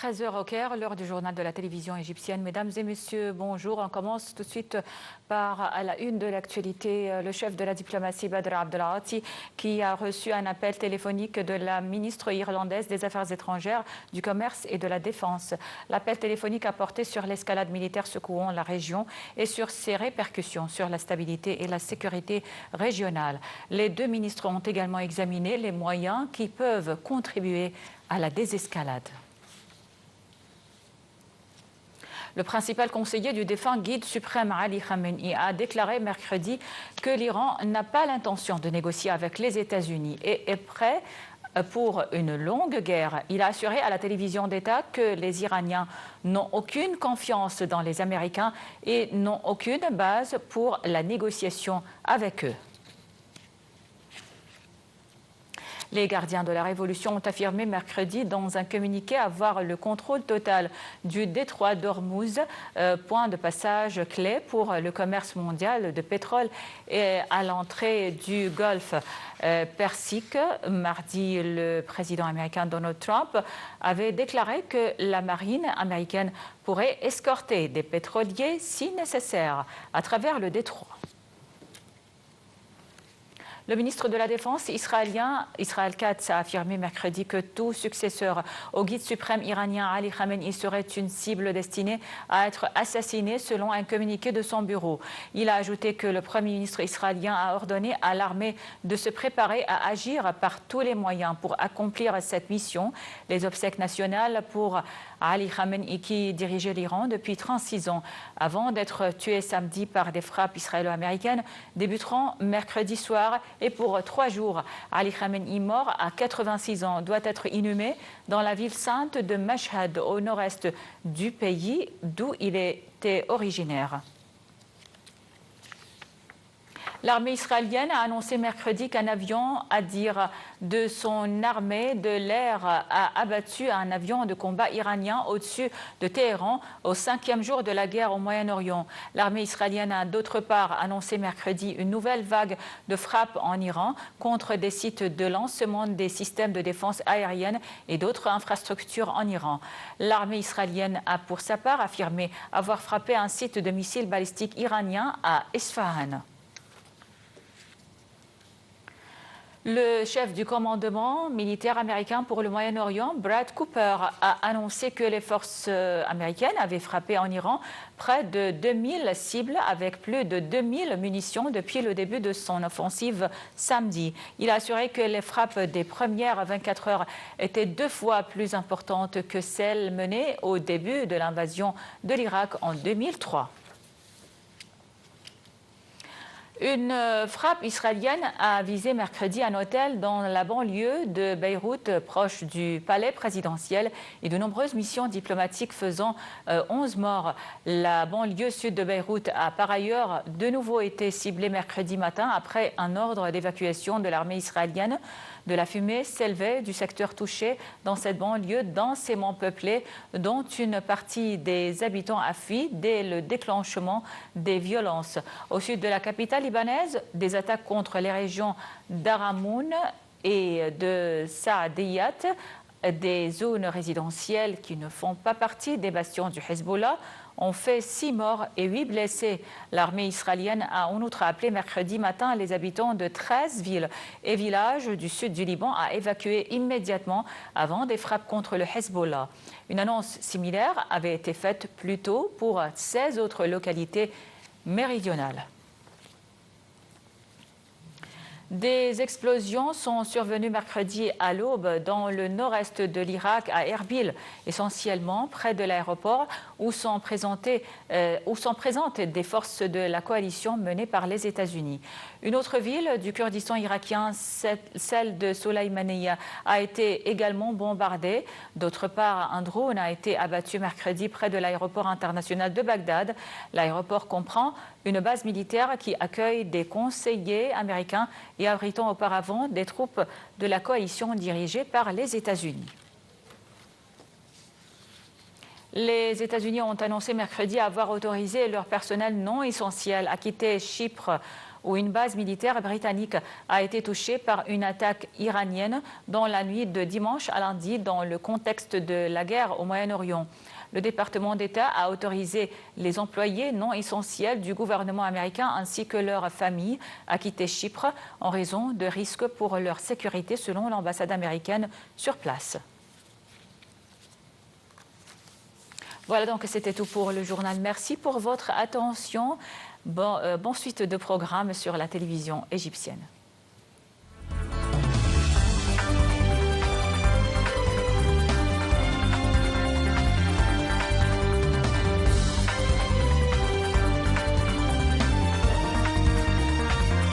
13h au Caire, l'heure du journal de la télévision égyptienne. Mesdames et messieurs, bonjour. On commence tout de suite par à la une de l'actualité. Le chef de la diplomatie, Badr Abdelghati, qui a reçu un appel téléphonique de la ministre irlandaise des Affaires étrangères, du Commerce et de la Défense. L'appel téléphonique a porté sur l'escalade militaire secouant la région et sur ses répercussions sur la stabilité et la sécurité régionale. Les deux ministres ont également examiné les moyens qui peuvent contribuer à la désescalade. Le principal conseiller du défunt guide suprême Ali Khamenei a déclaré mercredi que l'Iran n'a pas l'intention de négocier avec les États-Unis et est prêt pour une longue guerre. Il a assuré à la télévision d'État que les Iraniens n'ont aucune confiance dans les Américains et n'ont aucune base pour la négociation avec eux. Les gardiens de la Révolution ont affirmé mercredi dans un communiqué avoir le contrôle total du détroit d'Ormuz, point de passage clé pour le commerce mondial de pétrole et à l'entrée du Golfe Persique. Mardi, le président américain Donald Trump avait déclaré que la marine américaine pourrait escorter des pétroliers si nécessaire à travers le détroit. Le ministre de la Défense israélien, Israël Katz, a affirmé mercredi que tout successeur au guide suprême iranien Ali Khamenei serait une cible destinée à être assassiné selon un communiqué de son bureau. Il a ajouté que le Premier ministre israélien a ordonné à l'armée de se préparer à agir par tous les moyens pour accomplir cette mission. Les obsèques nationales pour Ali Khamenei, qui dirigeait l'Iran depuis 36 ans avant d'être tué samedi par des frappes israélo-américaines, débuteront mercredi soir. Et pour 3 jours, Ali Khamenei, mort à 86 ans, doit être inhumé dans la ville sainte de Mashhad, au nord-est du pays d'où il était originaire. L'armée israélienne a annoncé mercredi qu'un avion, à dire de son armée de l'air, a abattu un avion de combat iranien au-dessus de Téhéran au 5e jour de la guerre au Moyen-Orient. L'armée israélienne a d'autre part annoncé mercredi une nouvelle vague de frappes en Iran contre des sites de lancement des systèmes de défense aérienne et d'autres infrastructures en Iran. L'armée israélienne a pour sa part affirmé avoir frappé un site de missiles balistiques iranien à Isfahan. Le chef du commandement militaire américain pour le Moyen-Orient, Brad Cooper, a annoncé que les forces américaines avaient frappé en Iran près de 2000 cibles avec plus de 2000 munitions depuis le début de son offensive samedi. Il a assuré que les frappes des premières 24 heures étaient 2 fois plus importantes que celles menées au début de l'invasion de l'Irak en 2003. Une frappe israélienne a visé mercredi un hôtel dans la banlieue de Beyrouth, proche du palais présidentiel, et de nombreuses missions diplomatiques faisant 11 morts. La banlieue sud de Beyrouth a par ailleurs de nouveau été ciblée mercredi matin après un ordre d'évacuation de l'armée israélienne. De la fumée s'élevait du secteur touché dans cette banlieue densément peuplée, dont une partie des habitants a fui dès le déclenchement des violences. Au sud de la capitale libanaise, des attaques contre les régions d'Aramoun et de Saadiyat, des zones résidentielles qui ne font pas partie des bastions du Hezbollah, ont fait 6 morts et 8 blessés. L'armée israélienne a en outre appelé mercredi matin les habitants de 13 villes et villages du sud du Liban à évacuer immédiatement avant des frappes contre le Hezbollah. Une annonce similaire avait été faite plus tôt pour 16 autres localités méridionales. Des explosions sont survenues mercredi à l'aube dans le nord-est de l'Irak, à Erbil, essentiellement près de l'aéroport où sont présentes des forces de la coalition menée par les États-Unis. Une autre ville du Kurdistan irakien, celle de Soleimaniya, a été également bombardée. D'autre part, un drone a été abattu mercredi près de l'aéroport international de Bagdad. L'aéroport comprend une base militaire qui accueille des conseillers américains et abritant auparavant des troupes de la coalition dirigée par les États-Unis. Les États-Unis ont annoncé mercredi avoir autorisé leur personnel non essentiel à quitter Chypre où une base militaire britannique a été touchée par une attaque iranienne dans la nuit de dimanche à lundi dans le contexte de la guerre au Moyen-Orient. Le département d'État a autorisé les employés non essentiels du gouvernement américain ainsi que leurs familles à quitter Chypre en raison de risques pour leur sécurité, selon l'ambassade américaine sur place. Voilà, donc c'était tout pour le journal. Merci pour votre attention. Bonne suite de programmes sur la télévision égyptienne.